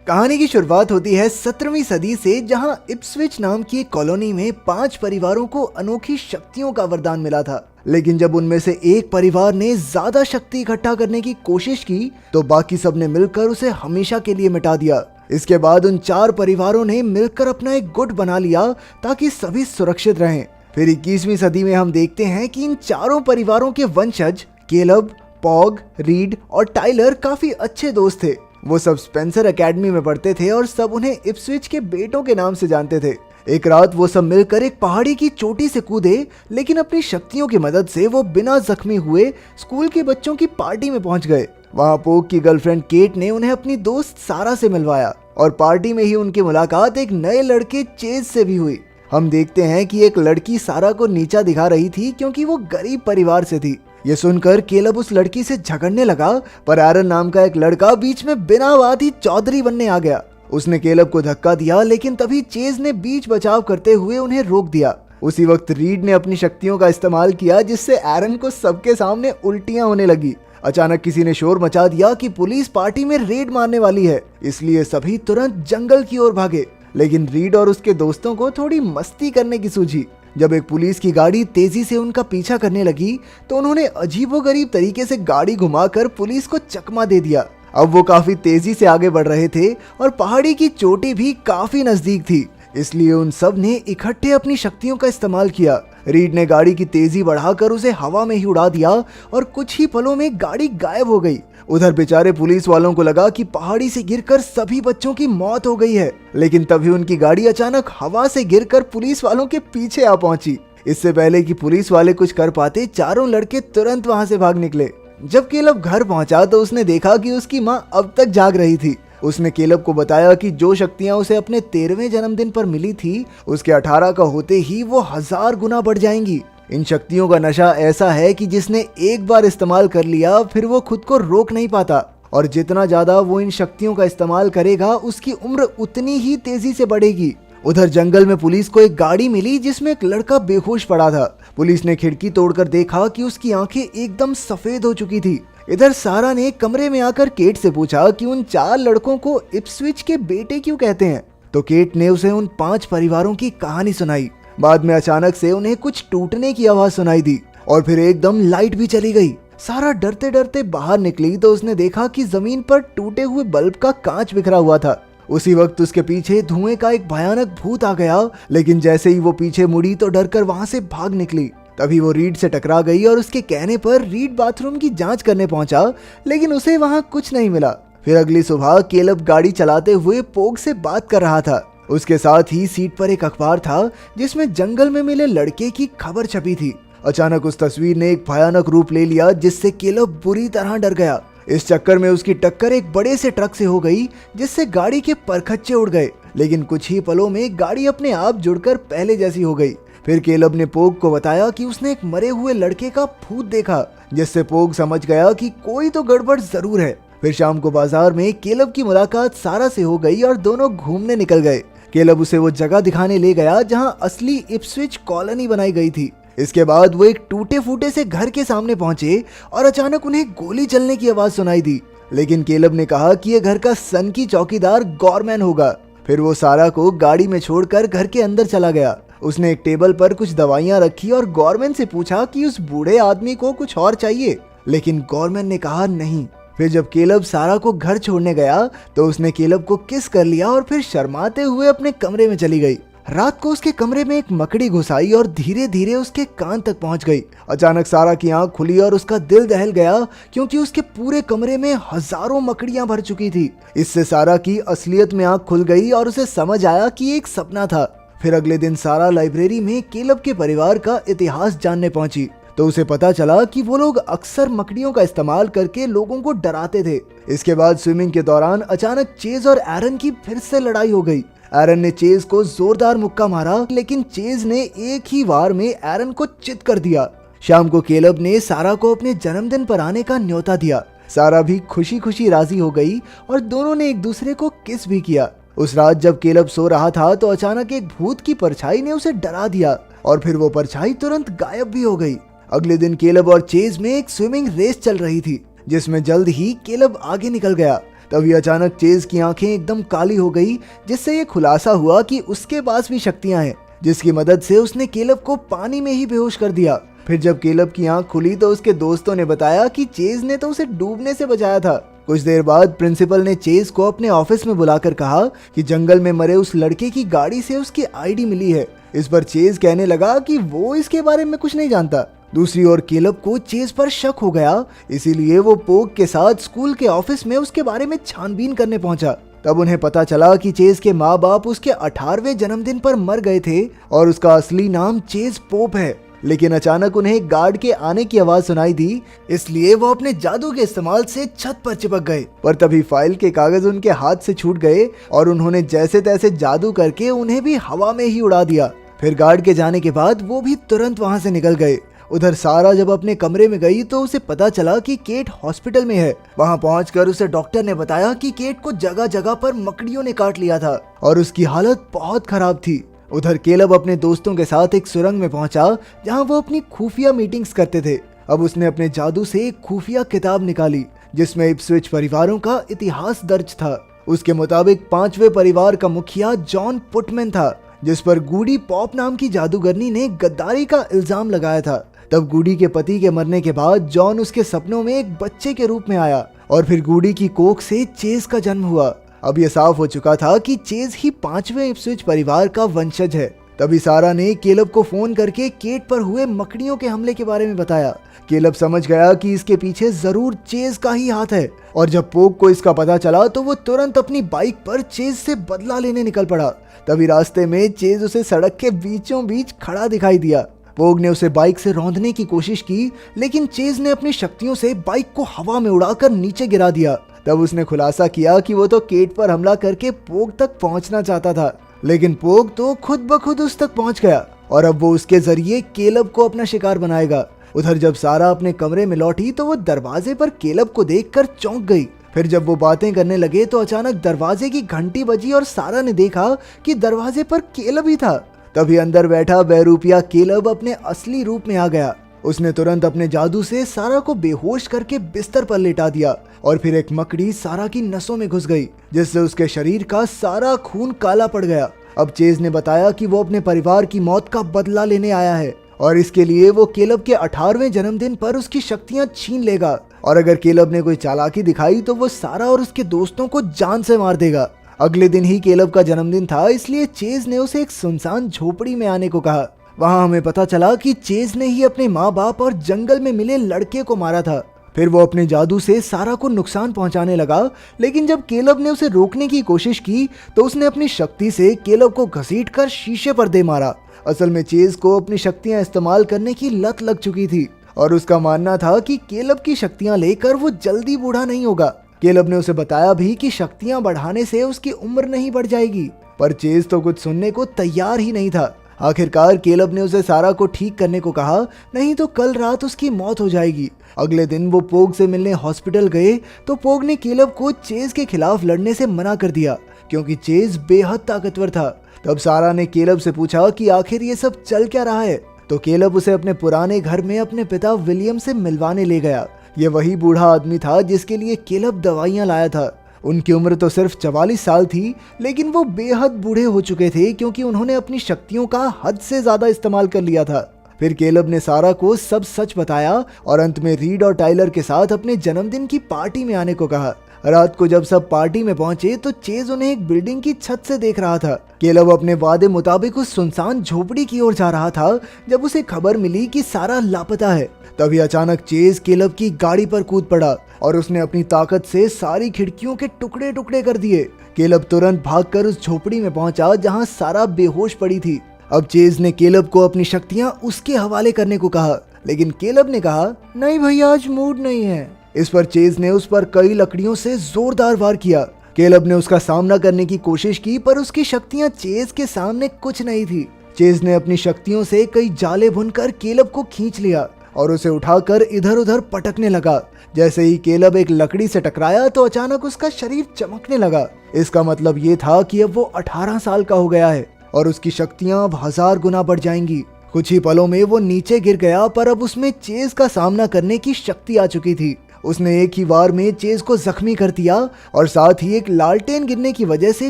कहानी की शुरुआत होती है 17वीं सदी से, जहां इप्सविच नाम की एक कॉलोनी में 5 परिवारों को अनोखी शक्तियों का वरदान मिला था। लेकिन जब उनमें से एक परिवार ने ज्यादा शक्ति इकट्ठा करने की कोशिश की तो बाकी सब ने मिलकर उसे हमेशा के लिए मिटा दिया। इसके बाद उन 4 परिवारों ने मिलकर अपना एक गुट बना लिया ताकि सभी सुरक्षित रहें। फिर 21वीं सदी में हम देखते हैं कि इन चारों परिवारों के वंशज केलब, पॉग, रीड और टाइलर काफी अच्छे दोस्त थे। वो सब स्पेंसर एकेडमी में पढ़ते थे और सब उन्हें इप्सविच के बेटों के नाम से जानते थे। एक रात वो सब मिलकर एक पहाड़ी की चोटी से कूदे, लेकिन अपनी शक्तियों की मदद से वो बिना जख्मी हुए स्कूल के बच्चों की पार्टी में पहुंच गए। वहां पोग की गर्लफ्रेंड केट ने उन्हें अपनी दोस्त सारा से मिलवाया और पार्टी में ही उनकी मुलाकात एक नए लड़के चेज से भी हुई। हम देखते हैं कि एक लड़की सारा को नीचा दिखा रही थी क्योंकि वो गरीब परिवार से थी। ये सुनकर केलब उस लड़की से झगड़ने लगा, पर एरन नाम का एक लड़का बीच में बिना बात ही चौधरी बनने आ गया। उसने केलब को धक्का दिया, लेकिन तभी चेज ने बीच बचाव करते हुए उन्हें रोक दिया। उसी वक्त रीड ने अपनी शक्तियों का इस्तेमाल किया, जिससे एरन को सबके सामने उल्टियां होने लगी। अचानक किसी ने शोर मचा दिया कि पुलिस पार्टी में रेड मारने वाली है, इसलिए सभी तुरंत जंगल की ओर भागे। लेकिन रीड और उसके दोस्तों को थोड़ी मस्ती करने की सूझी। जब एक पुलिस की गाड़ी तेजी से उनका पीछा करने लगी तो उन्होंने अजीबोगरीब तरीके से गाड़ी घुमाकर पुलिस को चकमा दे दिया। अब वो काफी तेजी से आगे बढ़ रहे थे और पहाड़ी की चोटी भी काफी नजदीक थी, इसलिए उन सब ने इकट्ठे अपनी शक्तियों का इस्तेमाल किया। रीड ने गाड़ी की तेजी बढ़ाकर उसे हवा में ही उड़ा दिया और कुछ ही पलों में गाड़ी गायब हो गई। उधर बेचारे पुलिस वालों को लगा कि पहाड़ी से गिरकर सभी बच्चों की मौत हो गई है, लेकिन तभी उनकी गाड़ी अचानक हवा से गिरकर पुलिस वालों के पीछे आ पहुंची। इससे पहले कि पुलिस वाले कुछ कर पाते, चारों लड़के तुरंत वहां से भाग निकले। जब केलब घर पहुंचा तो उसने देखा कि उसकी माँ अब तक जाग रही थी। उसने केलब को बताया कि जो शक्तियां उसे अपने 13वें जन्मदिन पर मिली थी, उसके 18 का होते ही वो 1000 गुना बढ़ जाएंगी। इन शक्तियों का नशा ऐसा है कि जिसने एक बार इस्तेमाल कर लिया फिर वो खुद को रोक नहीं पाता, और जितना ज्यादा वो इन शक्तियों का इस्तेमाल करेगा उसकी उम्र उतनी ही तेजी से बढ़ेगी। उधर जंगल में पुलिस को एक गाड़ी मिली जिसमें एक लड़का बेहोश पड़ा था। पुलिस ने खिड़की तोड़कर देखा कि उसकी आंखें एकदम सफेद हो चुकी थी। इधर सारा ने कमरे में आकर केट से पूछा कि उन 4 लड़कों को इप्सविच के बेटे क्यों कहते हैं, तो केट ने उसे उन 5 परिवारों की कहानी सुनाई। बाद में अचानक से उन्हें कुछ टूटने की आवाज सुनाई दी और फिर एकदम लाइट भी चली गई। सारा डरते डरते बाहर निकली तो उसने देखा कि जमीन पर टूटे हुए बल्ब का कांच बिखरा हुआ था। उसी वक्त उसके पीछे धुएं का एक भयानक भूत आ गया, लेकिन जैसे ही वो पीछे मुड़ी तो डरकर वहां से भाग निकली। तभी वो रीड से टकरा गई और उसके कहने पर रीड बाथरूम की जांच करने पहुंचा, लेकिन उसे वहां कुछ नहीं मिला। फिर अगली सुबह केलब गाड़ी चलाते हुए पोग से बात कर रहा था। उसके साथ ही सीट पर एक अखबार था जिसमें जंगल में मिले लड़के की खबर छपी थी। अचानक उस तस्वीर ने एक भयानक रूप ले लिया, जिससे केलब बुरी तरह डर गया। इस चक्कर में उसकी टक्कर एक बड़े से ट्रक से हो गई, जिससे गाड़ी के परखच्चे उड़ गए। लेकिन कुछ ही पलों में गाड़ी अपने आप जुड़कर पहले जैसी हो गई। फिर केलब ने पोग को बताया कि उसने एक मरे हुए लड़के का भूत देखा, जिससे पोग समझ गया कि कोई तो गड़बड़ जरूर है। फिर शाम को बाजार में केलब की मुलाकात सारा से हो गई और दोनों घूमने निकल गए। केलब उसे वो जगह दिखाने ले गया जहां असली इप्सविच कॉलोनी बनाई गई थी। इसके बाद वो एक टूटे फूटे से घर के सामने पहुंचे और अचानक उन्हें गोली चलने की आवाज सुनाई दी। लेकिन केलब ने कहा कि ये घर का सन की चौकीदार गॉरमैन होगा। फिर वो सारा को गाड़ी में छोड़कर घर के अंदर चला गया। उसने एक टेबल पर कुछ दवाइयां रखी और गॉरमैन से पूछा कि उस बूढ़े आदमी को कुछ और चाहिए, लेकिन गॉरमैन ने कहा नहीं। फिर जब केलब सारा को घर छोड़ने गया तो उसने केलब को किस कर लिया और फिर शर्माते हुए अपने कमरे में चली गई। रात को उसके कमरे में एक मकड़ी घुस आई और धीरे धीरे उसके कान तक पहुंच गई। अचानक सारा की आंख खुली और उसका दिल दहल गया, क्योंकि उसके पूरे कमरे में हजारों मकड़ियां भर चुकी थी। इससे सारा की असलियत में आंख खुल गई और उसे समझ आया कि एक सपना था। फिर अगले दिन सारा लाइब्रेरी में केलब के परिवार का इतिहास जानने पहुंची, तो उसे पता चला कि वो लोग अक्सर मकड़ियों का इस्तेमाल करके लोगों को डराते थे। इसके बाद स्विमिंग के दौरान अचानक चेज और एरन की फिर से लड़ाई हो गई। एरन ने चेज को जोरदार मुक्का मारा, लेकिन चेज ने एक ही वार में एरन को चित कर दिया। शाम को केलब ने सारा को अपने जन्मदिन पर आने का न्योता दिया। सारा भी खुशी खुशी राजी हो गई और दोनों ने एक दूसरे को किस भी किया। उस रात जब केलब सो रहा था तो अचानक एक भूत की परछाई ने उसे डरा दिया और फिर वो परछाई तुरंत गायब भी हो गई। अगले दिन केलब और चेज में एक स्विमिंग रेस चल रही थी, जिसमें जल्द ही केलब आगे निकल गया। तभी अचानक चेज की आंखें एकदम काली हो गई, जिससे ये खुलासा हुआ कि उसके पास भी शक्तियां हैं, जिसकी मदद से उसने केलब को पानी में ही बेहोश कर दिया। फिर जब केलब की आंख खुली तो उसके दोस्तों ने बताया कि चेज ने तो उसे डूबने से बचाया था। कुछ देर बाद प्रिंसिपल ने चेज को अपने ऑफिस में बुलाकर कहा कि जंगल में मरे उस लड़के की गाड़ी से उसकी आईडी मिली है। इस पर चेज कहने लगा कि वो इसके बारे में कुछ नहीं जानता। दूसरी ओर केलब को चेज पर शक हो गया, इसीलिए वो पोग के साथ स्कूल के ऑफिस में उसके बारे में छानबीन करने पहुंचा। तब उन्हें पता चला कि चेज के माँ बाप उसके 18वें जन्मदिन पर मर गए थे और उसका असली नाम चेज पोप है। लेकिन अचानक उन्हें गार्ड के आने की आवाज सुनाई दी, इसलिए वो अपने जादू के इस्तेमाल से छत पर चिपक गए। पर तभी फाइल के कागज उनके हाथ से छूट गए और उन्होंने जैसे तैसे जादू करके उन्हें भी हवा में ही उड़ा दिया। फिर गार्ड के जाने के बाद वो भी तुरंत वहां से निकल गए। उधर सारा जब अपने कमरे में गई तो उसे पता चला कि केट हॉस्पिटल में है। वहां पहुंचकर उसे डॉक्टर ने बताया कि केट को जगह जगह पर मकड़ियों ने काट लिया था और उसकी हालत बहुत खराब थी। उधर केलब अपने दोस्तों के साथ एक सुरंग में पहुंचा जहां वो अपनी खुफिया मीटिंग्स करते थे। अब उसने अपने जादू से एक खुफिया किताब निकाली जिसमें इप्सविच परिवारों का इतिहास दर्ज था। उसके मुताबिक 5वें परिवार का मुखिया जॉन पुटमैन था, जिस पर गूडी पॉप नाम की जादूगरनी ने गद्दारी का इल्जाम लगाया था। तब गूडी के पति के मरने के बाद जॉन उसके सपनों में एक बच्चे के रूप में आया और फिर गूडी की कोख से चेज का जन्म हुआ। अब यह साफ हो चुका था कि चेज ही 5वें इप्सविच परिवार का वंशज है। तभी सारा ने केलब को फोन करके केट पर हुए मकड़ियों के हमले के बारे में बताया। केलब समझ गया कि इसके पीछे जरूर चेज का ही हाथ है और जब पोग को इसका पता चला तो वो तुरंत अपनी बाइक पर चेज से बदला लेने निकल पड़ा। तभी रास्ते में चेज उसे सड़क के बीचों बीच खड़ा दिखाई दिया। पोग ने उसे बाइक से रौंदने की कोशिश की, लेकिन चेज ने अपनी शक्तियों से बाइक को हवा में उड़ाकर नीचे गिरा दिया। तब उसने खुलासा किया कि वो तो केट पर हमला करके पोग तक पहुंचना चाहता था, लेकिन पोग तो खुद ब खुद उस तक पहुंच गया और अब वो उसके जरिए केलब को अपना शिकार बनाएगा। उधर जब सारा अपने कमरे में लौटी तो वो दरवाजे पर केलब को देखकर चौंक गई। फिर जब वो बातें करने लगे तो अचानक दरवाजे की घंटी बजी और सारा ने देखा कि दरवाजे पर केलब ही था। तभी अंदर बैठा बहरूपिया केलब अपने असली रूप में आ गया। उसने तुरंत अपने जादू से सारा को बेहोश करके बिस्तर पर लेटा दिया और फिर एक मकड़ी सारा की नसों में घुस गई, जिससे उसके शरीर का सारा खून काला पड़ गया। अब चेज ने बताया कि वो अपने परिवार की मौत का बदला लेने आया है और इसके लिए वो केलब के 18वें जन्मदिन पर उसकी शक्तियां छीन लेगा और अगर केलब ने कोई चालाकी दिखाई तो वो सारा और उसके दोस्तों को जान से मार देगा। अगले दिन ही केलब का जन्मदिन था, इसलिए चेज ने उसे एक सुनसान झोपड़ी में आने को कहा। वहां हमें पता चला कि चेज ने ही अपने माँ बाप और जंगल में मिले लड़के को मारा था। फिर वो अपने जादू से सारा को नुकसान पहुंचाने लगा, लेकिन जब केलब ने उसे रोकने की कोशिश की तो उसने अपनी शक्ति से केलब को घसीटकर शीशे पर दे मारा। असल में चेज को अपनी शक्तियां इस्तेमाल करने की लत लग चुकी थी और उसका मानना था कि केलब की शक्तियां लेकर वो जल्दी बूढ़ा नहीं होगा। केलब ने उसे बताया भी कि शक्तियां बढ़ाने से उसकी उम्र नहीं बढ़ जाएगी, पर चेज तो कुछ सुनने को तैयार ही नहीं था। आखिरकार केलब ने उसे सारा को ठीक करने को कहा, नहीं तो कल रात उसकी मौत हो जाएगी। अगले दिन वो पोग से मिलने हॉस्पिटल गए तो पोग ने केलब को चेज के खिलाफ लड़ने से मना कर दिया क्योंकि चेज बेहद ताकतवर था। तब सारा ने केलब से पूछा कि आखिर ये सब चल क्या रहा है, तो केलब उसे अपने पुराने घर में अपने पिता विलियम से मिलवाने ले गया। ये वही बूढ़ा आदमी था जिसके लिए केलब दवाइयां लाया था। उनकी उम्र तो सिर्फ 44 साल थी, लेकिन वो बेहद बूढ़े हो चुके थे क्योंकि उन्होंने अपनी शक्तियों का हद से ज्यादा इस्तेमाल कर लिया था। फिर केलब ने सारा को सब सच बताया और अंत में रीड और टाइलर के साथ अपने जन्मदिन की पार्टी में आने को कहा। रात को जब सब पार्टी में पहुंचे तो चेज उन्हें एक बिल्डिंग की छत से देख रहा था। केलब अपने वादे मुताबिक उस सुनसान झोपड़ी की ओर जा रहा था जब उसे खबर मिली कि सारा लापता है। तभी अचानक चेज केलब की गाड़ी पर कूद पड़ा और उसने अपनी ताकत से सारी खिड़कियों के टुकड़े टुकड़े कर दिए। केलब तुरंत भागकर उस झोपड़ी में पहुंचा जहां सारा बेहोश पड़ी थी। अब चेज ने केलब को अपनी शक्तियां उसके हवाले करने को कहा, लेकिन केलब ने कहा, नहीं भैया, आज मूड नहीं है। इस पर चेज ने उस पर कई लकड़ियों से जोरदार वार किया। केलब ने उसका सामना करने की कोशिश की, पर उसकी शक्तियां चेज के सामने कुछ नहीं थी। चेज ने अपनी शक्तियों से कई जाले बुनकर केलब को खींच लिया और उसे उठाकर इधर उधर पटकने लगा। जैसे ही केलब एक लकड़ी से टकराया तो अचानक उसका शरीर चमकने लगा। इसका मतलब ये था कि अब वो 18 साल का हो गया है और उसकी शक्तियां अब 1000 गुना बढ़ जाएंगी। कुछ ही पलों में वो नीचे गिर गया, पर अब उसमें चेज का सामना करने की शक्ति आ चुकी थी। उसने एक ही वार में चेज को जख्मी कर दिया और साथ ही एक लालटेन गिरने की वजह से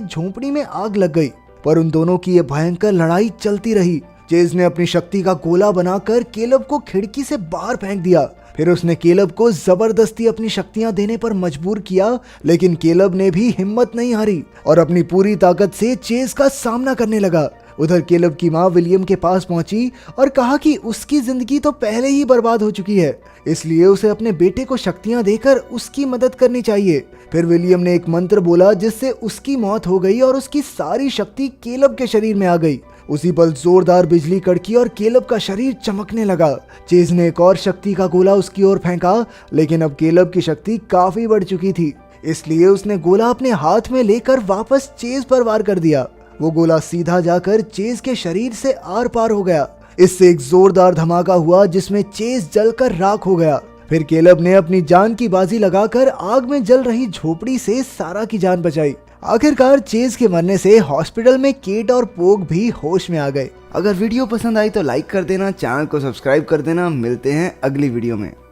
झोपड़ी में आग लग गई। पर उन दोनों की ये भयंकर लड़ाई चलती रही। चेज ने अपनी शक्ति का गोला बनाकर केलब को खिड़की से बाहर फेंक दिया। फिर उसने केलब को जबरदस्ती अपनी शक्तियां देने पर मजबूर किया, लेकिन केलब ने भी हिम्मत नहीं हारी और अपनी पूरी ताकत से चेज का सामना करने लगा। उधर केलब की माँ विलियम के पास पहुंची और कहा कि उसकी जिंदगी तो पहले ही बर्बाद हो चुकी है, इसलिए उसे अपने बेटे को शक्तियां देकर उसकी मदद करनी चाहिए। फिर विलियम ने एक मंत्र बोला जिससे उसकी मौत हो गई और उसकी सारी शक्ति केलब के शरीर में आ गई। उसी पल जोरदार बिजली कड़की और केलब का शरीर चमकने लगा। चेज ने एक और शक्ति का गोला उसकी ओर फेंका, लेकिन अब केलब की शक्ति काफी बढ़ चुकी थी, इसलिए उसने गोला अपने हाथ में लेकर वापस चेज पर वार कर दिया। वो गोला सीधा जाकर चेज के शरीर से आर पार हो गया। इससे एक जोरदार धमाका हुआ जिसमें चेज जलकर राख हो गया। फिर केलब ने अपनी जान की बाजी लगाकर आग में जल रही झोपड़ी से सारा की जान बचाई। आखिरकार चेज के मरने से हॉस्पिटल में केट और पोग भी होश में आ गए। अगर वीडियो पसंद आई तो लाइक कर देना, चैनल को सब्सक्राइब कर देना। मिलते हैं अगली वीडियो में।